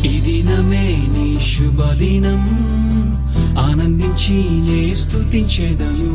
ఈ దినమే నీ శుభదినం, ఆనందించి నే స్తుతించెదను.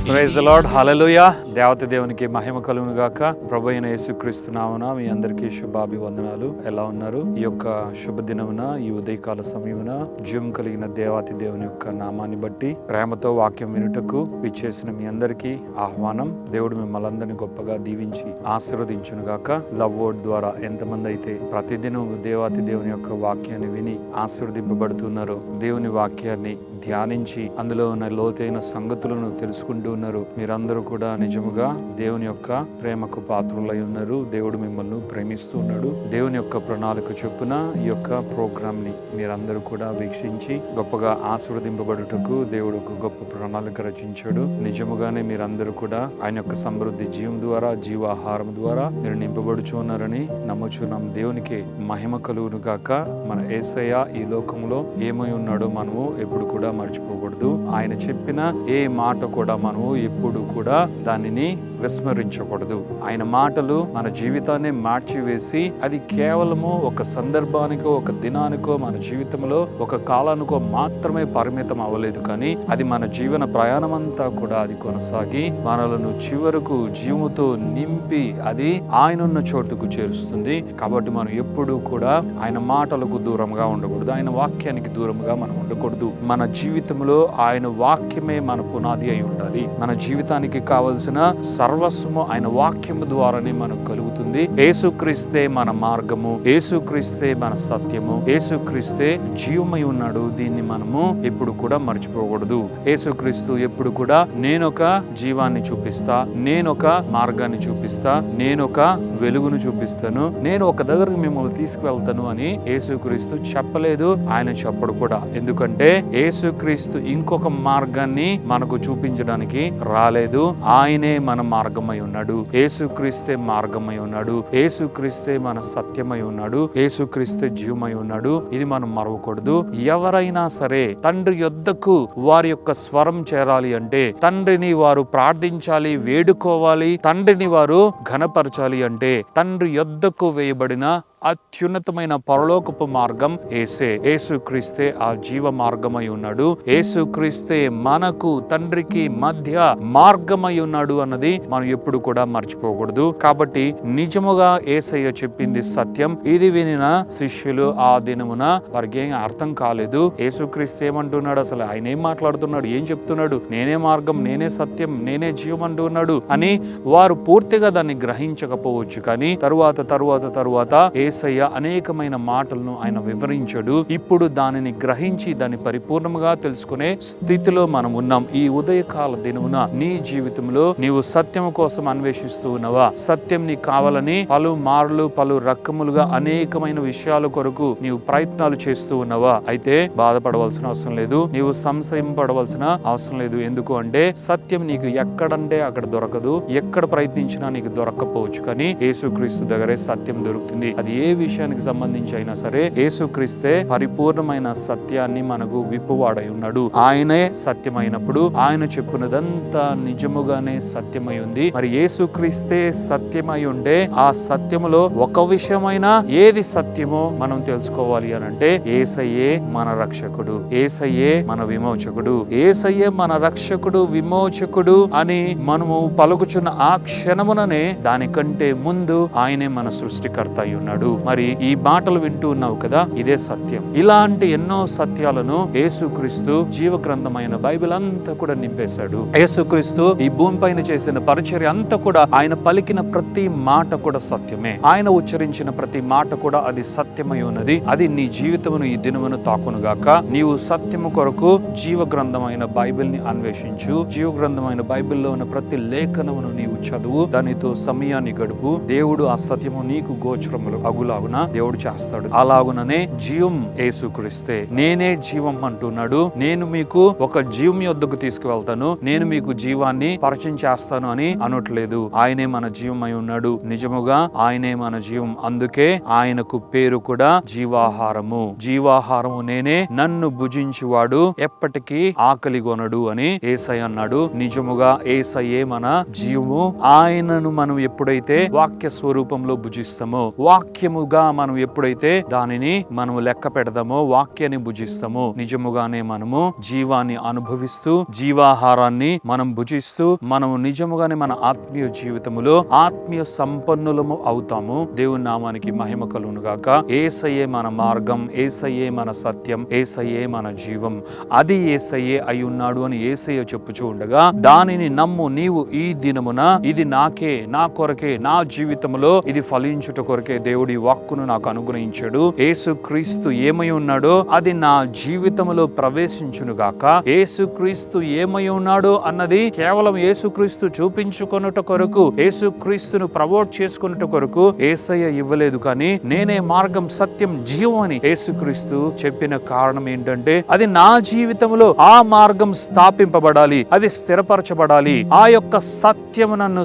ప్రైజ్ ది లార్డ్, హల్లెలూయా. దేవత దేవునికి మహిమ కలుగును గాక. ప్రభు అయిన యేసుక్రీస్తు నామమున మీ అందరికీ శుభాభివందనాలు. ఎలా ఉన్నారు? ఈ యొక్క శుభదినమున, ఈ ఉదయకాల సమయమున జీవం కలిగిన దేవాతి దేవుని యొక్క నామాన్ని బట్టి ప్రేమతో వాక్యం వినుటకు విచ్చేసిన మీ అందరికీ ఆహ్వానం. దేవుడు మిమ్మల్ని అందరినీ గొప్పగా దీవించి ఆశీర్వదించును గాక. లవ్ వర్డ్ ద్వారా ఎంతమంది అయితే ప్రతిదినం దేవాతి దేవుని యొక్క వాక్యాన్ని విని ఆశీర్వదింపబడుతున్నారో, దేవుని వాక్యాన్ని ధ్యానించి అందులో ఉన్న లోతైన సంగతులను తెలుసుకుంటూ ఉన్నారు, మీరందరూ కూడా నిజముగా దేవుని యొక్క ప్రేమకు పాత్రులై ఉన్నారు. దేవుడు మిమ్మల్ని ప్రేమిస్తూ ఉన్నాడు. దేవుని యొక్క ప్రణాళిక చొప్పున ఈ యొక్క ప్రోగ్రామ్ ని మీరందరూ కూడా వీక్షించి గొప్పగా ఆశీర్వదింపబడుటకు దేవుడు ఒక గొప్ప ప్రణాళిక రచించాడు. నిజముగానే మీరందరూ కూడా ఆయన యొక్క సమృద్ధి జీవం ద్వారా, జీవాహారం ద్వారా మీరు నింపబడుచు ఉన్నారని నమ్ముచున్నాం. దేవునికి మహిమ కలుగును గాక. మన యేసయ్య ఈ లోకంలో ఏమై ఉన్నాడో మనము ఎప్పుడు కూడా మర్చిపోకూడదు. ఆయన చెప్పిన ఏ మాట కూడా మనము ఎప్పుడు కూడా దానిని విస్మరించకూడదు. ఆయన మాటలు మన జీవితాన్ని మార్చివేసి, అది కేవలము ఒక సందర్భానికో, ఒక దినానికో, మన జీవితంలో ఒక కాలానికో మాత్రమే పరిమితం అవ్వలేదు, కానీ అది మన జీవన ప్రయాణం అంతా కూడా అది కొనసాగి మనలను చివరకు జీవముతో నింపి అది ఆయన ఉన్న చోటుకు చేరుస్తుంది. కాబట్టి మనం ఎప్పుడు కూడా ఆయన మాటలకు దూరంగా ఉండకూడదు. ఆయన వాక్యానికి దూరంగా మనం ఉండకూడదు. మన జీవితంలో ఆయన వాక్యమే మన పునాది అయి ఉండాలి. మన జీవితానికి కావలసిన సర్వస్వము ఆయన వాక్యము ద్వారానే మనకు కలుగుతుంది. యేసుక్రీస్తే మన మార్గము, యేసుక్రీస్తే మన సత్యము, యేసుక్రీస్తే జీవమై ఉన్నాడు. దీన్ని మనము ఎప్పుడు కూడా మర్చిపోకూడదు. యేసుక్రీస్తు ఎప్పుడు కూడా నేనొక జీవాన్ని చూపిస్తా, నేనొక మార్గాన్ని చూపిస్తా, నేనొక వెలుగును చూపిస్తాను, నేను ఒక దగ్గరకు మిమ్మల్ని తీసుకువెళ్తాను అని యేసుక్రీస్తు చెప్పలేదు. ఆయన చెప్పడు కూడా. ఎందుకంటే యేసుక్రీస్తు ఇంకొక మార్గాన్ని మనకు చూపించడానికి రాలేదు. ఆయనే మన మార్గమై ఉన్నాడు. యేసుక్రీస్తే మార్గమై ఉన్నాడు. యేసుక్రీస్తే మన సత్యమై ఉన్నాడు. యేసుక్రీస్తే జీవమై ఉన్నాడు. ఇది మనం మరవకూడదు. ఎవరైనా సరే తండ్రి యొద్దకు వారి యొక్క స్వరం చేరాలి అంటే, తండ్రిని వారు ప్రార్థించాలి, వేడుకోవాలి, తండ్రిని వారు ఘనపరచాలి అంటే తండ్రి యొద్దకు వేయబడిన అత్యున్నతమైన పరలోకపు మార్గం యేసే. యేసుక్రీస్తే ఆ జీవ మార్గమై ఉన్నాడు. యేసుక్రీస్తే మనకు తండ్రికి మధ్య మార్గమై ఉన్నాడు అన్నది మనం ఎప్పుడు కూడా మర్చిపోకూడదు. కాబట్టి నిజముగా యేసయ్య చెప్పింది సత్యం. ఇది వినిన శిష్యులు ఆ దినమున వారికి ఏం అర్థం కాలేదు. యేసుక్రీస్తు ఏమంటున్నాడు, అసలు ఆయన ఏం మాట్లాడుతున్నాడు, ఏం చెప్తున్నాడు, నేనే మార్గం, నేనే సత్యం, నేనే జీవం అంటున్నాడు అని వారు పూర్తిగా దాన్ని గ్రహించకపోవచ్చు. కానీ తరువాత యేసయ్య అనేకమైన మాటలను ఆయన వివరించాడు. ఇప్పుడు దానిని గ్రహించి దాన్ని పరిపూర్ణంగా తెలుసుకునే స్థితిలో మనం ఉన్నాం. ఈ ఉదయకాల దినమున నీ జీవితంలో నీవు సత్యం కోసం అన్వేషిస్తూ ఉన్నావా? సత్యం నీకు కావాలని పలు రకములుగా అనేకమైన విషయాల కొరకు నీవు ప్రయత్నాలు చేస్తూ ఉన్నావా? అయితే బాధపడవలసిన అవసరం లేదు, నీవు సంశయం పడవలసిన అవసరం లేదు. ఎందుకు అంటే సత్యం నీకు ఎక్కడంటే అక్కడ దొరకదు. ఎక్కడ ప్రయత్నించినా నీకు దొరక్కపోవచ్చు, కానీ యేసుక్రీస్తు దగ్గరే సత్యం దొరుకుతుంది. అది ఏ విషయానికి సంబంధించి అయినా సరే యేసుక్రీస్తే పరిపూర్ణమైన సత్యాన్ని మనకు విప్పువాడై ఉన్నాడు. ఆయనే సత్యమైనప్పుడు ఆయన చెప్పినదంతా నిజముగానే సత్యమై ఉంది. మరి యేసుక్రీస్తే సత్యమై ఉంటే ఆ సత్యములో ఒక విషయమైనా ఏది సత్యమో మనం తెలుసుకోవాలి అని అంటే, యేసయ్యే మన రక్షకుడు, యేసయ్యే మన విమోచకుడు, యేసయ్యే మన రక్షకుడు, విమోచకుడు అని మనము పలుకుచున్న ఆ క్షణముననే దానికంటే ముందు ఆయనే మన సృష్టికర్త అయి ఉన్నాడు. మరి ఈ మాటలు వింటూ ఉన్నావు కదా, ఇదే సత్యం. ఇలాంటి ఎన్నో సత్యాలను యేసుక్రీస్తు జీవ గ్రంథమైన బైబిల్ అంతా కూడా నింపేశాడు. యేసుక్రీస్తు ఈ భూమి పైన చేసిన పరిచర్య అంతా కూడా ఆయన పలికిన ప్రతి మాట కూడా సత్యమే. ఆయన ఉచ్చరించిన ప్రతి మాట కూడా అది సత్యమై ఉన్నది. అది నీ జీవితమును ఈ దినమును తాకునుగాక. నీవు సత్యము కొరకు జీవ గ్రంథమైన బైబిల్ ని అన్వేషించు. జీవ గ్రంథమైన బైబిల్లో ఉన్న ప్రతి లేఖనమును నీవు చదువు, దానితో సమయాన్ని గడుపు. దేవుడు ఆ సత్యము నీకు గోచరములు అగులాగున దేవుడు చేస్తాడు. అలాగుననే జీవం యేసుక్రీస్తే. నేనే జీవం అంటున్నాడు. నేను మీకు ఒక జీవం యొద్దకు తీసుకువెళ్తాను, నేను మీకు జీవాన్ని పరిచయం చేస్తాను అని అనట్లేదు. ఆయనే మన జీవమై ఉన్నాడు. నిజముగా ఆయనే మన జీవం. అందుకే ఆయనకు పేరు కూడా జీవాహారము. జీవాహారము నేనే, నన్ను భుజించువాడు ఎప్పటికీ ఆకలిగొనడు అని యేసయ్య అన్నాడు. నిజముగా యేసయ్యే మన జీవము. ఆయనను మనం ఎప్పుడైతే వాక్య స్వరూపంలో భుజిస్తామో, వాక్య వాక్యముగా మనం ఎప్పుడైతే దానిని మనము లెక్క పెడదామో, వాక్యాన్ని భుజిస్తామో, నిజముగానే మనము జీవాన్ని అనుభవిస్తూ, జీవాహారాన్ని మనం భుజిస్తూ, మనము నిజముగానే మన ఆత్మీయ జీవితములో ఆత్మీయ సంపన్నులము అవుతాము. దేవుని నామానికి మహిమ కలుగును గాక. యేసయ్యే మన మార్గం, యేసయ్యే మన సత్యం, యేసయ్యే మన జీవం. అది యేసయ్యే అయి ఉన్నాడు అని యేసయ్య చెప్పుచూ ఉండగా, దానిని నమ్ము నీవు ఈ దినమున ఇది నాకే, నా కొరకే, నా జీవితంలో ఇది ఫలించుట కొరకే దేవుడి వాక్కును నాకు అనుగ్రహించాడు. యేసుక్రీస్తు ఏమై ఉన్నాడో అది నా జీవితంలో ప్రవేశించును గాక. యేసుక్రీస్తు ఏమై ఉన్నాడో అన్నది కేవలం యేసుక్రీస్తు చూపించుకొనుట కొరకు, యేసుక్రీస్తును ప్రమోట్ చేసుకొనుట కొరకు యేసయ్య ఇవ్వలేదు, కానీ నేనే మార్గం, సత్యం, జీవం అని యేసుక్రీస్తు చెప్పిన కారణం ఏంటంటే అది నా జీవితంలో ఆ మార్గం స్థాపింపబడాలి, అది స్థిరపరచబడాలి. ఆ యొక్క సత్యము నన్ను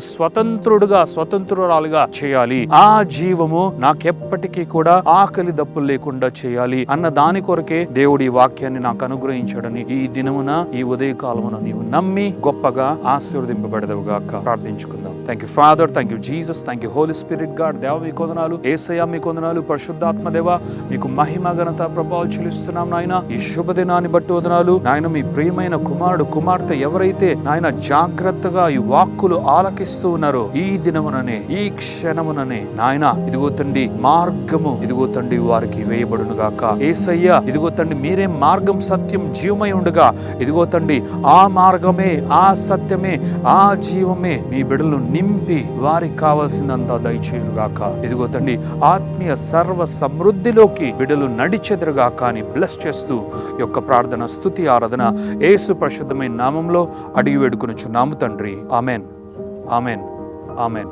స్వతంత్రురాలుగా చేయాలి. ఆ జీవము నాకెప్పటికీ కూడా ఆకలి దప్పులు లేకుండా చేయాలి అన్న దాని కొరకే దేవుడి వాక్యాన్ని నాకు అనుగ్రహించడని ఈ దినమున, ఈ ఉదయకాలమున నీవు నమ్మి గొప్పగా ఆశీర్వదింపబడదవుగాక. ప్రార్థించుకుందాం. Thank you father, thank you Jesus, thank you holy spirit god. దేవ మీకు వందనాలు, యేసయ్య మీకు వందనాలు, పరిశుద్ధాత్మ దేవ మీకు మహిమ ఘనత ప్రభావాలు చెల్లిస్తున్నాం నాయన. ఈ శుభదినాన్ని బట్టి వందనాలు నాయన. మీ ప్రియమైన కుమారుడు, కుమార్తె ఎవరైతే నాయన జాగ్రత్తగా ఈ వాక్కులు ఆలకిస్తూ ఉన్నారో ఈ దినముననే, ఈ క్షణముననే నాయన ఇదిగో తండ్రి మార్గము ఇదిగో తండ్రి వారికి వేయబడును గాక. యేసయ్య ఇదిగో తండ్రి మీరే మార్గం, సత్యం, జీవమై ఉండగా ఇదిగో తండ్రి ఆ మార్గమే, ఆ సత్యమే, ఆ జీవమే మీ బిడ్డలను నింపి వారికి కావాల్సిందంతా దయచేయును గాక. ఇదిగో తండ్రి ఆత్మీయ సర్వ సమృద్ధిలోకి బిడ్డలు నడిచెదరుగాక అని బ్లెస్ చేస్తూ యొక్క ప్రార్థన, స్తుతి, ఆరాధన యేసు పరిశుద్ధమైన నామంలో అడిగి వేడుకొనుచున్నాము తండ్రి. Amen, amen, amen.